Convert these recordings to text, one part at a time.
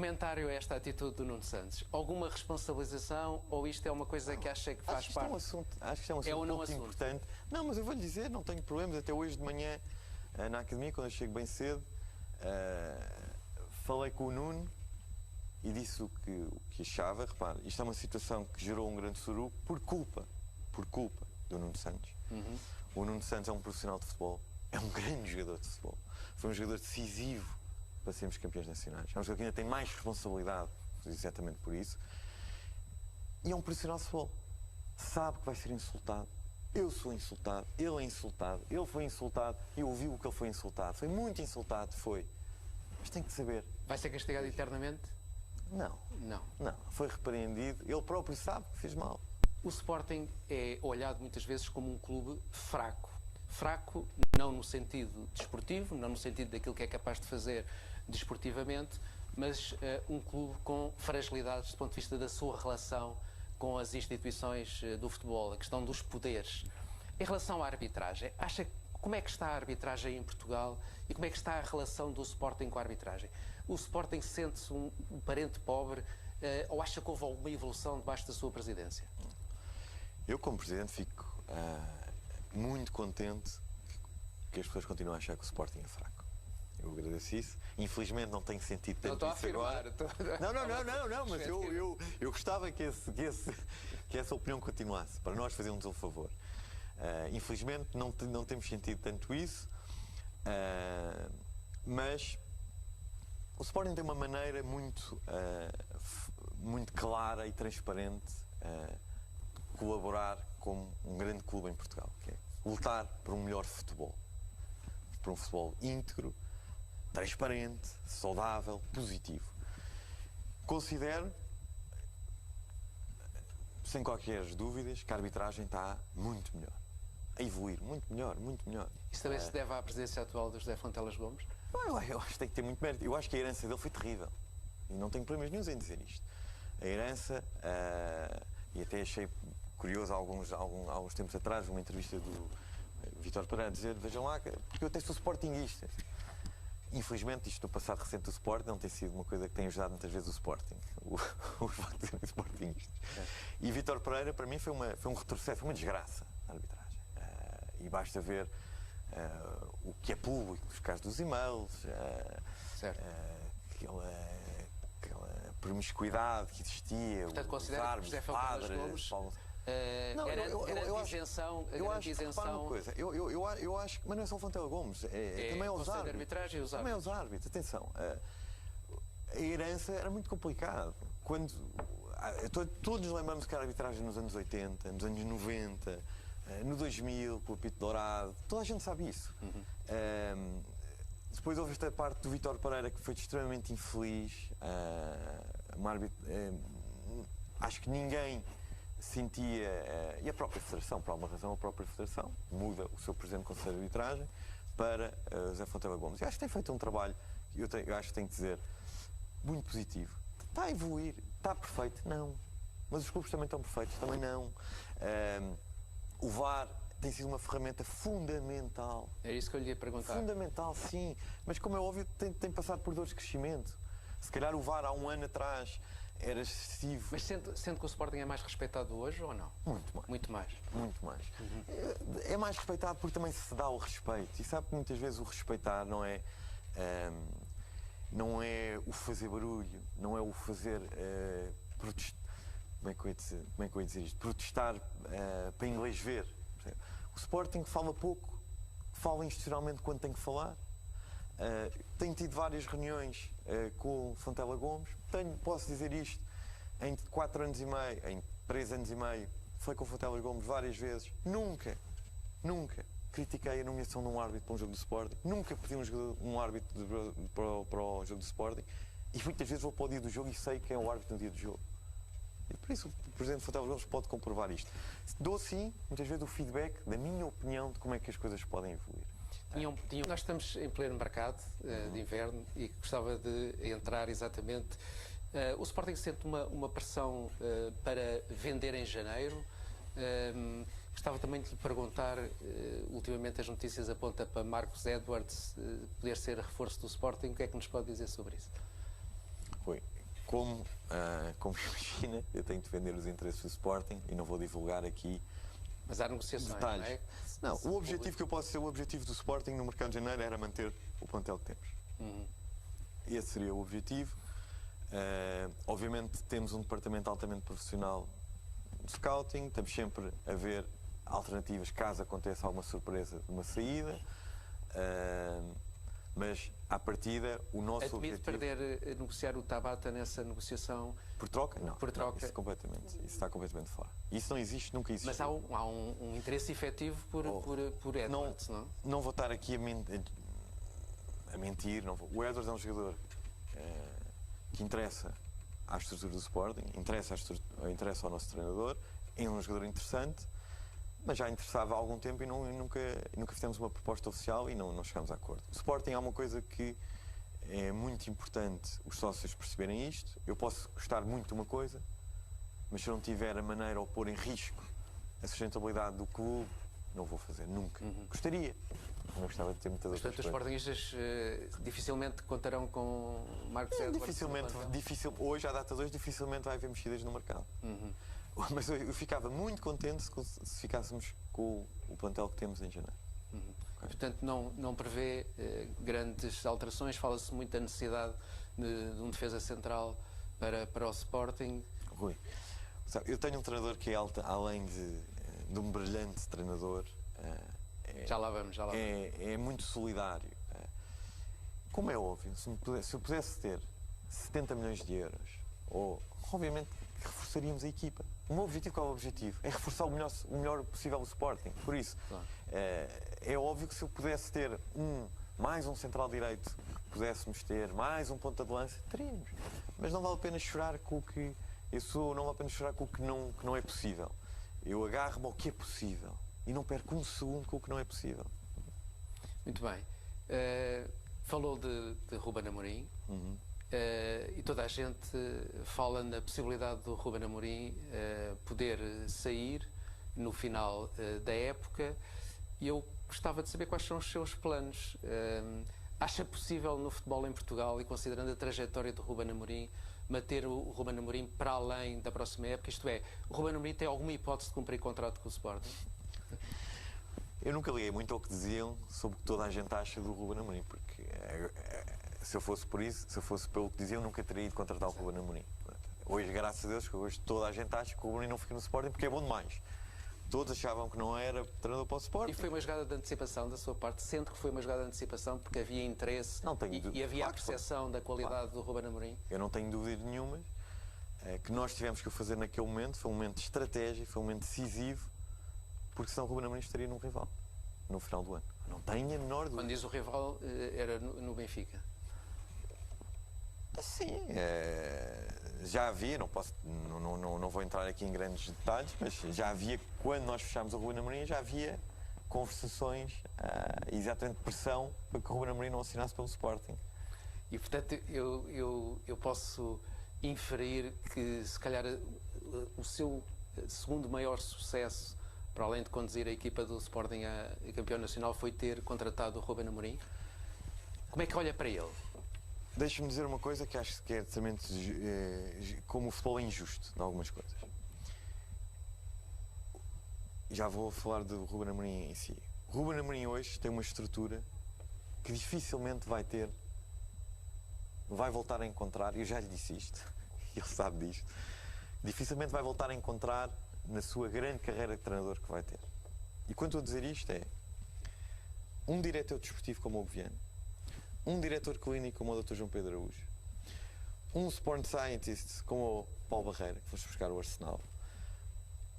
comentário a esta atitude do Nuno Santos? Alguma responsabilização ou isto é uma coisa que acha que faz parte? Acho que é um assunto muito importante. Não, mas eu vou lhe dizer, não tenho problemas. Até hoje de manhã, na academia, quando eu chego bem cedo, falei com o Nuno e disse o que achava. Repare, isto é uma situação que gerou um grande sururu por culpa do Nuno Santos. O Nuno Santos é um profissional de futebol, é um grande jogador de futebol. Foi um jogador decisivo para sermos campeões nacionais. É um jogador que ainda tem mais responsabilidade, exatamente por isso. E é um profissional de futebol. Sabe que vai ser insultado. Eu sou insultado, ele é insultado, ele foi insultado, eu ouvi o que ele foi insultado. Foi muito insultado, foi. Mas tem que saber. Vai ser castigado eternamente? Não. Não. Não. Foi repreendido. Ele próprio sabe que fez mal. O Sporting é olhado muitas vezes como um clube fraco. Fraco não no sentido desportivo, não no sentido daquilo que é capaz de fazer desportivamente, mas um clube com fragilidades do ponto de vista da sua relação com as instituições do futebol, a questão dos poderes. Em relação à arbitragem, acha como é que está a arbitragem em Portugal e como é que está a relação do Sporting com a arbitragem? O Sporting sente-se um parente pobre ou acha que houve alguma evolução debaixo da sua presidência? Eu, como presidente, fico muito contente que as pessoas continuem a achar que o Sporting é fraco. Eu agradeço isso. Infelizmente não tenho sentido tanto não isso agora. Não, mas eu gostava que essa opinião continuasse, para nós fazermos um favor. Infelizmente não temos sentido tanto isso, mas o Sporting tem uma maneira muito clara e transparente de colaborar como um grande clube em Portugal, que é lutar por um melhor futebol. Por um futebol íntegro, transparente, saudável, positivo. Considero, sem qualquer dúvidas, que a arbitragem está muito melhor. A evoluir, muito melhor, muito melhor. Isso também se deve à presidência atual do José Fontelas Gomes? Eu acho que tem que ter muito mérito. Eu acho que a herança dele foi terrível. E não tenho problemas nenhum em dizer isto. A herança, e até achei curioso alguns tempos atrás, uma entrevista do Vítor Pereira, dizer, vejam lá, porque eu até sou sportinguista. Infelizmente, isto no passado recente do Sporting não tem sido uma coisa que tem ajudado muitas vezes o Sporting, os factos de serem sportinguistas. E Vítor Pereira, para mim, foi um retrocesso, foi uma desgraça a arbitragem. E basta ver o que é público, os casos dos e-mails, aquela promiscuidade que existia. Portanto, considera que José Fontelas Gomes garante isenção. Eu acho que, repara uma coisa, eu acho que, mas não é só o Fontelas Gomes, também aos árbitros. Também aos árbitros, atenção. A herança era muito complicado. Todos lembramos que a arbitragem nos anos 80, nos anos 90, no 2000, com o apito dourado, toda a gente sabe isso. Depois houve esta parte do Vítor Pereira que foi extremamente infeliz. Acho que ninguém sentia, e a própria Federação, por alguma razão, a própria Federação muda o seu Presidente do Conselho de Arbitragem para José Fontelas Gomes. Eu acho que tem feito um trabalho, eu acho que tenho que dizer, muito positivo. Está a evoluir, está perfeito? Não. Mas os clubes também estão perfeitos? Também não. O VAR tem sido uma ferramenta fundamental. É isso que eu lhe ia perguntar. Fundamental, sim. Mas, como é óbvio, tem passado por dores de crescimento. Se calhar o VAR há um ano atrás era excessivo. Mas sente que o Sporting é mais respeitado hoje ou não? Muito mais. Muito mais. Muito mais. É mais respeitado porque também se dá o respeito. E sabe que muitas vezes o respeitar não é o fazer barulho, não é o fazer protestar. Como é que eu ia dizer isto? Protestar para inglês ver. O Sporting fala pouco, fala institucionalmente quando tem que falar. Tenho tido várias reuniões com o Fontelas Gomes. Posso dizer isto, em 4 anos e meio, em 3 anos e meio, falei com o Fontelas Gomes várias vezes. Nunca critiquei a nomeação de um árbitro para um jogo do Sporting. Nunca pedi um árbitro para o jogo do Sporting. E muitas vezes vou para o dia do jogo e sei quem é o árbitro no dia do jogo. E por isso o Presidente Fontelas Gomes pode comprovar isto. Dou sim, muitas vezes, o feedback da minha opinião de como é que as coisas podem evoluir. Nós estamos em pleno mercado de inverno e gostava de entrar exatamente. O Sporting sente uma pressão para vender em janeiro. Gostava também de lhe perguntar, ultimamente as notícias apontam para Marcos Edwards poder ser reforço do Sporting. O que é que nos pode dizer sobre isso? como imagina, eu tenho de defender os interesses do Sporting e não vou divulgar aqui Mas há negociações, detalhes. não é? Não, o objetivo que eu posso dizer, o objetivo do Sporting no mercado de janeiro era manter o plantel que temos. Esse seria o objetivo. Obviamente temos um departamento altamente profissional de scouting, estamos sempre a ver alternativas caso aconteça alguma surpresa de uma saída. Mas, à partida, o nosso Admite objetivo... perder, negociar o Tabata nessa negociação? Por troca? Não. Por troca. Não, isso está completamente fora. Isso não existe, nunca existe. Mas há um interesse efetivo por Edwards, não? Não vou estar aqui a mentir. Não vou. O Edwards é um jogador que interessa à estrutura do Sporting, interessa ao nosso treinador, é um jogador interessante, mas já interessava há algum tempo e nunca fizemos uma proposta oficial e não chegámos a acordo. O Sporting há uma coisa que é muito importante os sócios perceberem isto. Eu posso gostar muito de uma coisa, mas se eu não tiver a maneira ou pôr em risco a sustentabilidade do clube, não vou fazer, nunca. Gostaria. Não gostava de ter muitas outras Portanto, os Sportingistas dificilmente contarão com Marcos Edwards? Hoje, à data de hoje, dificilmente vai haver mexidas no mercado. Mas eu ficava muito contente se ficássemos com o plantel que temos em janeiro. Okay. Portanto, não prevê grandes alterações. Fala-se muito da necessidade de um defesa central para o Sporting. Rui, sabe, eu tenho um treinador que é além de um brilhante treinador. Já lá vamos. É muito solidário. Como é óbvio, se eu pudesse ter 70 milhões de euros, obviamente reforçaríamos a equipa. O meu objetivo, qual é o objetivo? É reforçar o melhor possível o Sporting. Por isso, é óbvio que se eu pudesse ter mais um central direito que pudéssemos ter, mais um ponta de lança, teríamos. Mas não vale a pena chorar com o que eu sou, não vale a pena chorar com o que não é possível. Eu agarro-me ao que é possível e não perco um segundo com o que não é possível. Muito bem. Falou de Ruben Amorim. E toda a gente fala na possibilidade do Ruben Amorim poder sair no final da época, e eu gostava de saber quais são os seus planos. Acha possível no futebol em Portugal, e considerando a trajetória de Ruben Amorim, manter o Ruben Amorim para além da próxima época? Isto é, o Ruben Amorim tem alguma hipótese de cumprir contrato com o Sporting? Eu nunca liguei muito ao que diziam sobre o que toda a gente acha do Ruben Amorim, porque se eu fosse por isso, se eu fosse pelo que diziam, nunca teria ido contratar o Ruben Amorim. Hoje, graças a Deus, hoje toda a gente acha que o Ruben não fica no Sporting porque é bom demais. Todos achavam que não era treinador para o Sporting. E foi uma jogada de antecipação da sua parte? Sente que foi uma jogada de antecipação porque havia interesse e havia a percepção da qualidade do Ruben Amorim? Eu não tenho dúvida nenhuma que nós tivemos que o fazer naquele momento. Foi um momento de estratégia, foi um momento decisivo, porque senão o Ruben Amorim estaria num rival no final do ano. Não tenho a menor dúvida. Quando diz o rival, era no Benfica? Sim, já havia, não vou entrar aqui em grandes detalhes, mas já havia, quando nós fechámos o Ruben Amorim, já havia conversações, exatamente pressão para que o Ruben Amorim não assinasse pelo Sporting. E, portanto, eu posso inferir que, se calhar, o seu segundo maior sucesso, para além de conduzir a equipa do Sporting a campeão nacional, foi ter contratado o Ruben Amorim. Como é que olha para ele? Deixa-me dizer uma coisa que acho que é certamente como o futebol é injusto em algumas coisas. Já vou falar do Ruben Amorim em si. O Ruben Amorim hoje tem uma estrutura que dificilmente vai voltar a encontrar, eu já lhe disse isto, ele sabe disto, dificilmente vai voltar a encontrar na sua grande carreira de treinador que vai ter. E quando estou a dizer isto um diretor desportivo como o Viano, um diretor clínico como o Dr. João Pedro Araújo, um sport scientist como o Paulo Barreira, que foste buscar o Arsenal.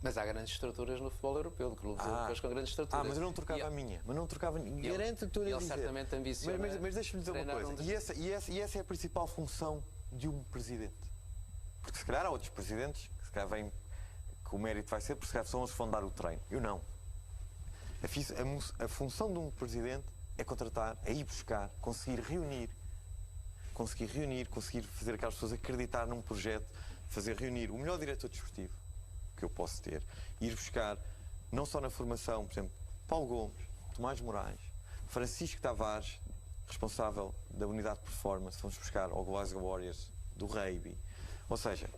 Mas há grandes estruturas no futebol europeu, de clubes europeus com grandes estruturas. Mas eu não trocava a minha. Mas não trocava. Garanto que estou a dizer. Ele certamente ambiciona. Mas deixa-me dizer uma coisa. E essa é a principal função de um presidente. Porque se calhar há outros presidentes que se calhar vêm, que o mérito vai ser, porque se calhar são os que vão dar o treino. Eu não. A função de um presidente é contratar, é ir buscar, conseguir reunir, conseguir fazer aquelas pessoas acreditar num projeto, fazer reunir o melhor diretor desportivo que eu posso ter, ir buscar, não só na formação, por exemplo, Paulo Gomes, Tomás Moraes, Francisco Tavares, responsável da unidade de performance, vamos buscar ao Glasgow Warriors do rugby, Ou seja,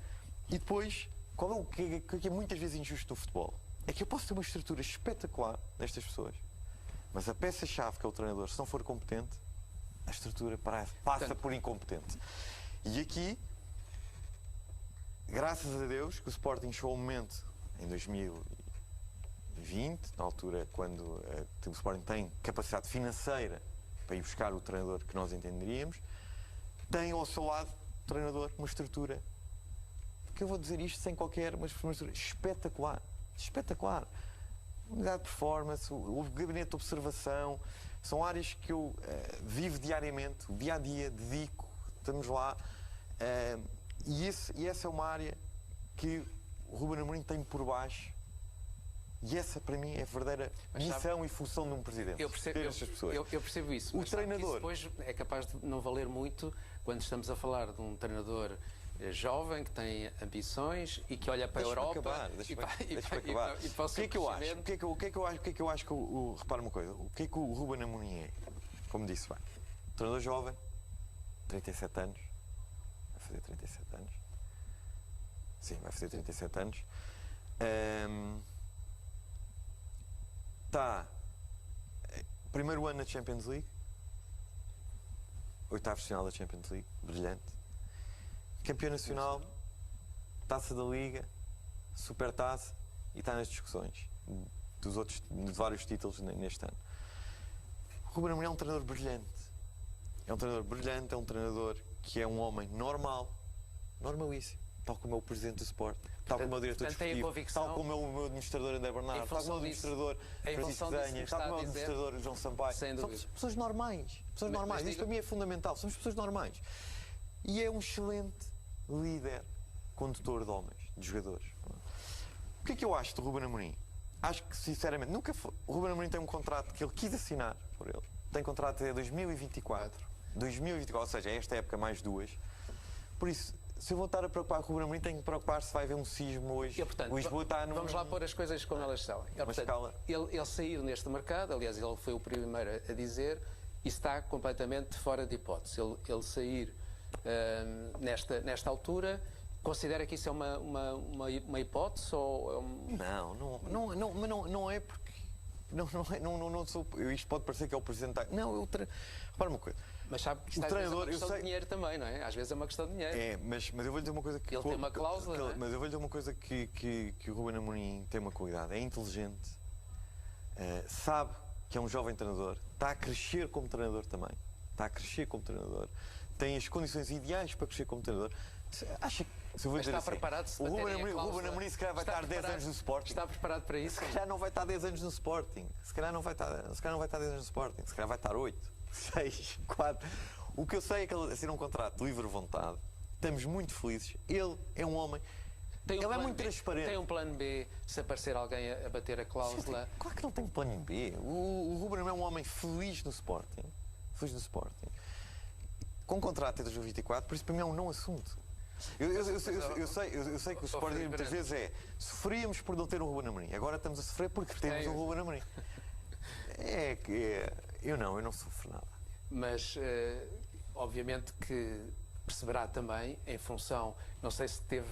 e depois, qual é o que é muitas vezes injusto no futebol? É que eu posso ter uma estrutura espetacular destas pessoas, mas a peça-chave, que é o treinador, se não for competente, a estrutura passa por incompetente. E aqui, graças a Deus, que o Sporting chegou ao momento, em 2020, na altura quando o Sporting tem capacidade financeira para ir buscar o treinador que nós entenderíamos, tem ao seu lado o treinador uma estrutura, que eu vou dizer isto sem qualquer, mas uma estrutura espetacular. Espetacular. Unidade de performance, o gabinete de observação, são áreas que eu vivo diariamente, o dia a dia, dedico, estamos lá. E essa é uma área que o Ruben Amorim tem por baixo, e essa para mim é a verdadeira missão e função de um presidente. Eu percebo, ter estas pessoas. Eu percebo isso. O mas treinador depois é capaz de não valer muito quando estamos a falar de um treinador jovem que tem ambições e que olha para a Europa e para o seu crescimento. O que é que eu acho que repara uma coisa, o que é que o Ruben Amorim é? Como disse bem, treinador jovem, 37 anos, vai fazer 37 anos. Sim, vai fazer 37 anos. Está primeiro ano na Champions League, oitavos de final da Champions League, brilhante. Campeão nacional, Taça da Liga, Supertaça, e está nas discussões de vários títulos neste ano. O Ruben Amorim é um treinador brilhante. É um treinador brilhante, é um treinador que é um homem normal, normalíssimo, tal como é o presidente do Sport, tal como é o diretor desportivo, tal como é o meu administrador André Bernardo, tal como é o administrador Francisco Danha, tal como é o administrador João Sampaio. São pessoas normais. Pessoas normais. Isto para mim é fundamental. Somos pessoas normais. E é um excelente líder, condutor de homens, de jogadores. O que é que eu acho do Ruben Amorim? Acho que, sinceramente, nunca foi. O Ruben Amorim tem um contrato que ele quis assinar por ele. Tem contrato até 2024. 2024, ou seja, esta época mais 2. Por isso, se eu vou estar a preocupar com o Ruben Amorim, tenho que preocupar se vai haver um sismo hoje. E, portanto, Lisboa está num... Vamos lá pôr as coisas como elas são. Ele sair neste mercado, aliás, ele foi o primeiro a dizer, isso está completamente fora de hipótese. Ele sair nesta altura, considera que isso é uma hipótese? Ou Não é porque... Não sou... Isto pode parecer que é o presidente... Não, repara uma coisa. Mas sabe que isto às vezes é uma questão de dinheiro também, não é? Às vezes é uma questão de dinheiro. É, mas eu vou-lhe dizer uma coisa que... Ele tem uma cláusula, não é? Mas eu vou-lhe dizer uma coisa que o Ruben Amorim tem uma qualidade. É inteligente, sabe que é um jovem treinador, está a crescer como treinador também. Está a crescer como treinador. Tem as condições ideais para crescer como treinador. Acha que... Se eu vou dizer assim, preparado-se o Ruben Amorim se calhar vai estar 10 anos no Sporting. Está preparado para isso? Se calhar não vai estar 10 anos no Sporting. Se calhar não vai estar 10 anos no Sporting. Se calhar vai estar 8, 6, 4. O que eu sei é que ele assina um contrato de livre vontade. Estamos muito felizes. Ele é um homem... Ele é muito transparente. Tem um plano B se aparecer alguém a bater a cláusula? Claro que não tem plano B. O Ruben é um homem feliz no Sporting. Feliz no Sporting. Com contrato até 2024, por isso para mim é um não assunto. Eu sei que o Sporting muitas vezes sofríamos por não ter um Ruben Amorim. Agora estamos a sofrer porque temos um Ruben Amorim. Eu não sofro nada. Mas, obviamente que perceberá também, em função, não sei se teve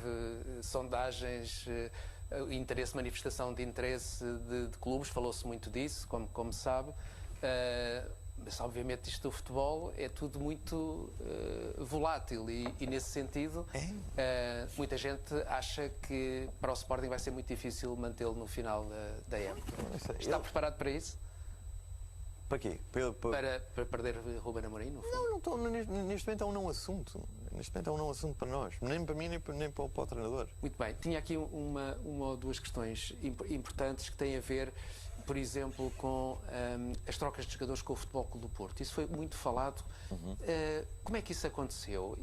sondagens, interesse, manifestação de interesse de clubes, falou-se muito disso, como sabe, mas obviamente isto do futebol é tudo muito volátil e nesse sentido muita gente acha que para o Sporting vai ser muito difícil mantê-lo no final da época. Está preparado para isso? Para quê? Para perder Ruben Amorim, no fundo? Não estou. Neste momento é um não assunto. Neste momento é um não assunto para nós. Nem para mim, nem para o treinador. Muito bem. Tinha aqui uma ou duas questões importantes que têm a ver, por exemplo, com as trocas de jogadores com o Futebol Clube do Porto. Isso foi muito falado. Como é que isso aconteceu?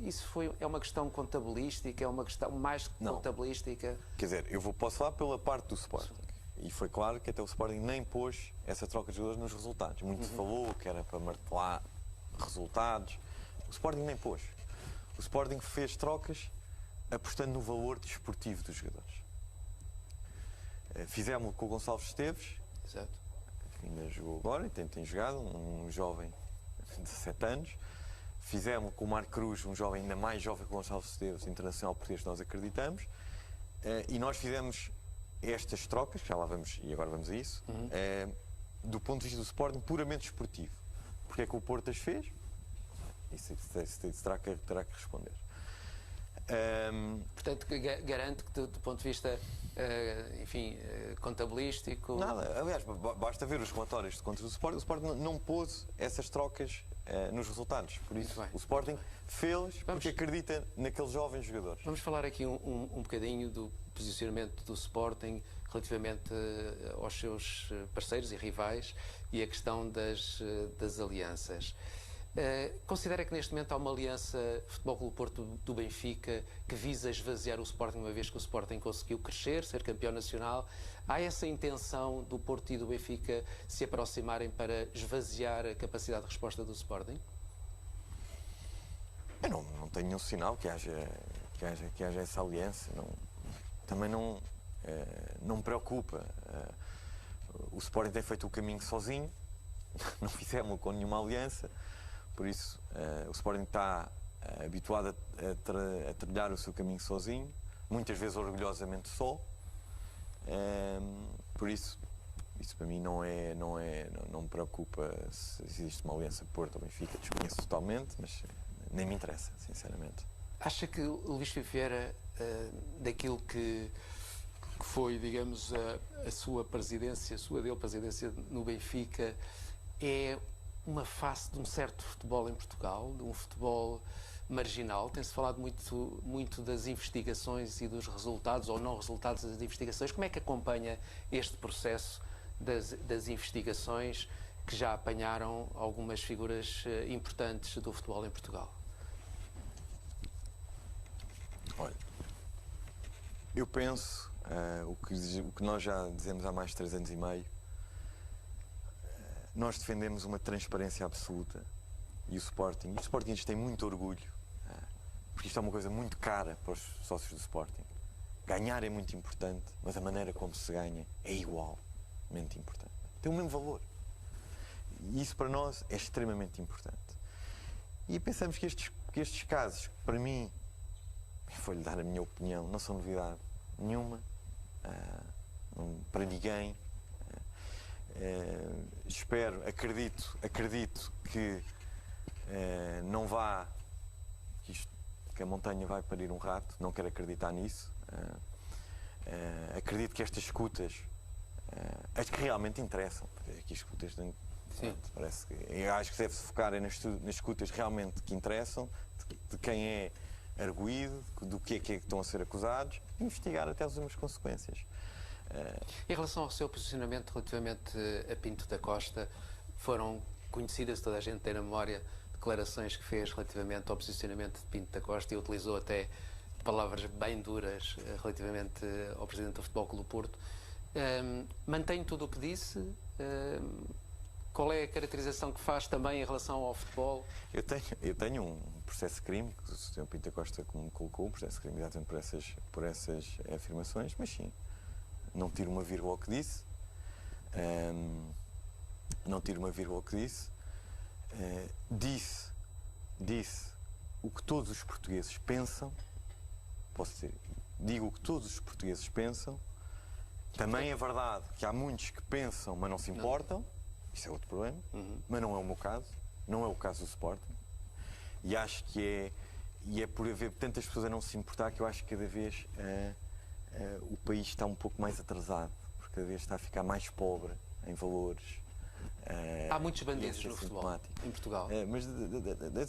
É uma questão contabilística? É uma questão mais contabilística? Quer dizer, posso falar pela parte do Sporting. E foi claro que até o Sporting nem pôs essa troca de jogadores nos resultados. Muito se falou que era para martelar resultados. O Sporting nem pôs. O Sporting fez trocas apostando no valor desportivo dos jogadores. Fizemos com o Gonçalo Esteves, exato, que ainda jogou agora e tem jogado, um jovem de 17 anos. fizemos com o Marco Cruz, um jovem ainda mais jovem que o Gonçalo Esteves, internacional português, nós acreditamos, e nós fizemos estas trocas, que já lá vamos, e agora vamos a isso, do ponto de vista do Sporting, puramente esportivo. Porque é que o Porto as fez? Isso terá que responder. Portanto, garante que do ponto de vista, enfim, contabilístico... Nada, aliás, basta ver os relatórios de contas do Sporting. O Sporting não pôs essas trocas nos resultados. Por isso, o Sporting fez porque acredita naqueles jovens jogadores. Vamos falar aqui um bocadinho do posicionamento do Sporting relativamente aos seus parceiros e rivais e a questão das alianças. Considera que neste momento há uma aliança Futebol Clube Porto do Benfica que visa esvaziar o Sporting, uma vez que o Sporting conseguiu crescer, ser campeão nacional? Há essa intenção do Porto e do Benfica se aproximarem para esvaziar a capacidade de resposta do Sporting? Eu não tenho nenhum sinal que haja essa aliança. Também não me preocupa. O Sporting tem feito o caminho sozinho, não fizemos com nenhuma aliança. Por isso, o Sporting está habituado a trilhar o seu caminho sozinho, muitas vezes orgulhosamente só. Por isso para mim não me preocupa se existe uma aliança Porto ou Benfica. Desconheço totalmente, mas nem me interessa, sinceramente. Acha que o Luís Vieira, daquilo que foi, digamos, a sua presidência no Benfica, é uma face de um certo futebol em Portugal, de um futebol marginal? Tem-se falado muito das investigações e dos resultados ou não resultados das investigações. Como é que acompanha este processo das investigações que já apanharam algumas figuras importantes do futebol em Portugal? Olha, eu penso o que nós já dizemos há mais de 3 anos e meio. Nós defendemos uma transparência absoluta e os Sportingistas têm muito orgulho, porque isto é uma coisa muito cara para os sócios do Sporting. Ganhar é muito importante, mas a maneira como se ganha é igualmente importante. Tem o mesmo valor. E isso para nós é extremamente importante. E pensamos que estes casos, para mim, vou-lhe dar a minha opinião, não são novidade nenhuma, para ninguém. Acredito que não vá, que a montanha vai parir um rato, não quero acreditar nisso. Acredito que estas escutas, as que realmente interessam, aqui escutas, parece que, eu acho que deve-se focar nas escutas realmente que interessam, de quem é arguído, do que é que estão a ser acusados, e investigar até as últimas consequências. Em relação ao seu posicionamento relativamente a Pinto da Costa, foram conhecidas, toda a gente tem na memória, declarações que fez relativamente ao posicionamento de Pinto da Costa e utilizou até palavras bem duras relativamente ao Presidente do Futebol Clube do Porto. Mantém tudo o que disse? Qual é a caracterização que faz também em relação ao futebol? Eu tenho um processo de crime, que o Sr. Pinto da Costa me colocou, um processo de crime exatamente por essas afirmações, mas sim, não tiro uma vírgula ao que disse. Disse o que todos os portugueses pensam. Digo o que todos os portugueses pensam. Também é verdade que há muitos que pensam, mas não se importam. Isso é outro problema. Mas não é o meu caso. Não é o caso do Sporting. E acho que é por haver tantas pessoas a não se importar que eu acho que cada vez o país está um pouco mais atrasado. Porque cada vez está a ficar mais pobre em valores. Há muitos bandidos no futebol em Portugal. Mas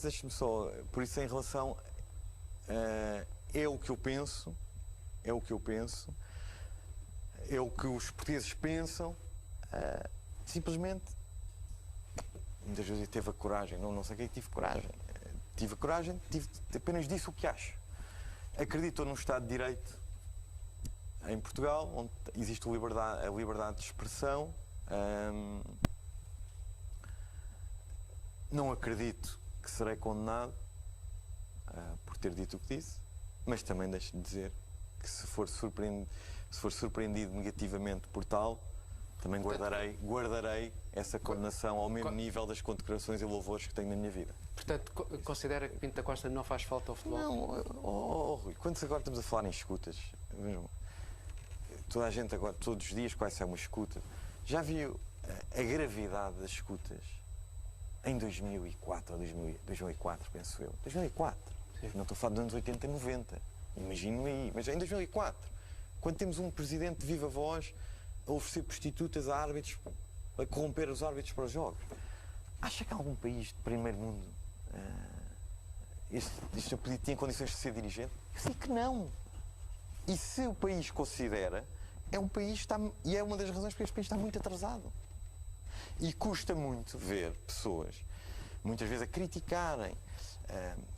deixe-me só, por isso em relação é o que eu penso, é o que os portugueses pensam, simplesmente muitas vezes teve a coragem, não sei quem tive coragem, apenas disse o que acho. Acredito num Estado de Direito em Portugal, onde existe a liberdade de expressão. Não acredito que serei condenado por ter dito o que disse, mas também deixo de dizer que se for surpreendido negativamente por tal, também guardarei essa condenação ao mesmo nível das condecorações e louvores que tenho na minha vida. Portanto, considera que Pinto da Costa não faz falta ao futebol? Não, Rui, quando agora estamos a falar em escutas, vejam, toda a gente agora, todos os dias, quase é uma escuta. Já viu a gravidade das escutas em 2004 ou 2004, penso eu. 2004. Sim. Não estou a falar dos anos 80 e 90. Imagino aí. Mas em 2004, quando temos um presidente de viva voz a oferecer prostitutas a árbitros, a corromper os árbitros para os jogos. Acha que algum país de primeiro mundo este tinha condições de ser dirigente? Eu sei que não. E se o país considera, é um país que está, e é uma das razões porque este país está muito atrasado. E custa muito ver pessoas, muitas vezes, a criticarem,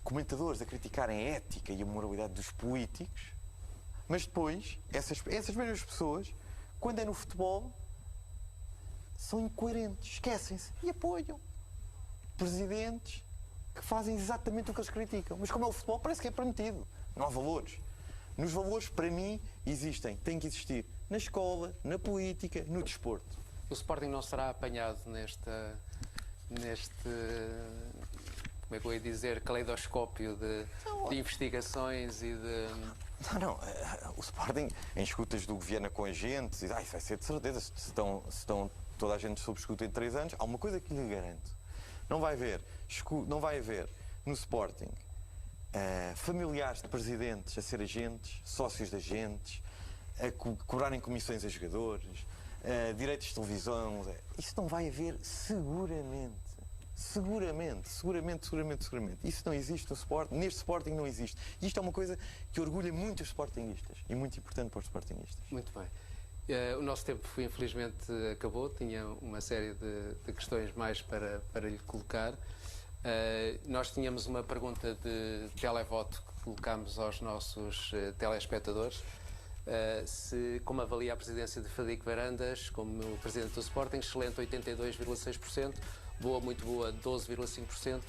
comentadores a criticarem a ética e a moralidade dos políticos, mas depois, essas mesmas pessoas, quando é no futebol, são incoerentes, esquecem-se e apoiam presidentes que fazem exatamente o que eles criticam. Mas como é o futebol, parece que é permitido. Não há valores. Nos valores, para mim, têm que existir na escola, na política, no desporto. O Sporting não será apanhado neste, como é que eu ia dizer, caleidoscópio de investigações e de... Não. O Sporting, em escutas do Viana com agentes, isso vai ser de certeza. Se estão toda a gente sob escuta em 3 anos, há uma coisa que lhe garanto. Não vai haver no Sporting familiares de presidentes a ser agentes, sócios de agentes, a cobrarem comissões a jogadores, direitos de televisão. Isso não vai haver seguramente. Isso não existe no Sporting. Neste Sporting não existe. E isto é uma coisa que orgulha muito os sportinguistas e muito importante para os sportinguistas. Muito bem. O nosso tempo, infelizmente, acabou. Tinha uma série de questões mais para lhe colocar. Nós tínhamos uma pergunta de televoto que colocámos aos nossos telespectadores. Como avalia a presidência de Frederico Varandas como presidente do Sporting? Excelente, 82,6%. Boa, muito boa, 12,5%.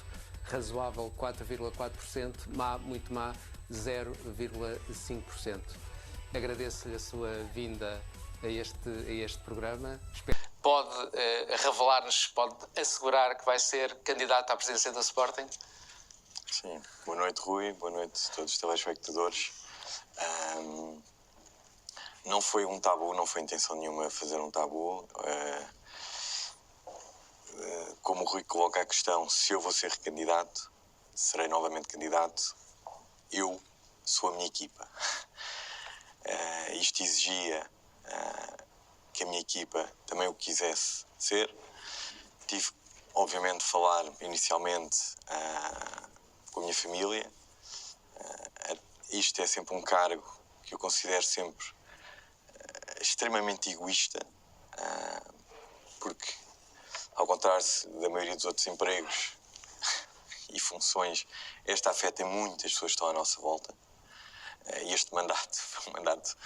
Razoável, 4,4%. Má, muito má, 0,5%. Agradeço-lhe a sua vinda a este programa. Pode revelar-nos, pode assegurar que vai ser candidato à presidência do Sporting? Sim. Boa noite, Rui. Boa noite a todos os telespectadores. Não foi um tabu, não foi intenção nenhuma fazer um tabu. Como o Rui coloca a questão, se eu vou ser recandidato, serei novamente candidato, eu sou a minha equipa. Isto exigia que a minha equipa também o quisesse ser. Tive, obviamente, de falar inicialmente com a minha família. Isto é sempre um cargo que eu considero sempre extremamente egoísta, porque, ao contrário da maioria dos outros empregos e funções, esta afeta muito as pessoas que estão à nossa volta. E este mandato foi um mandato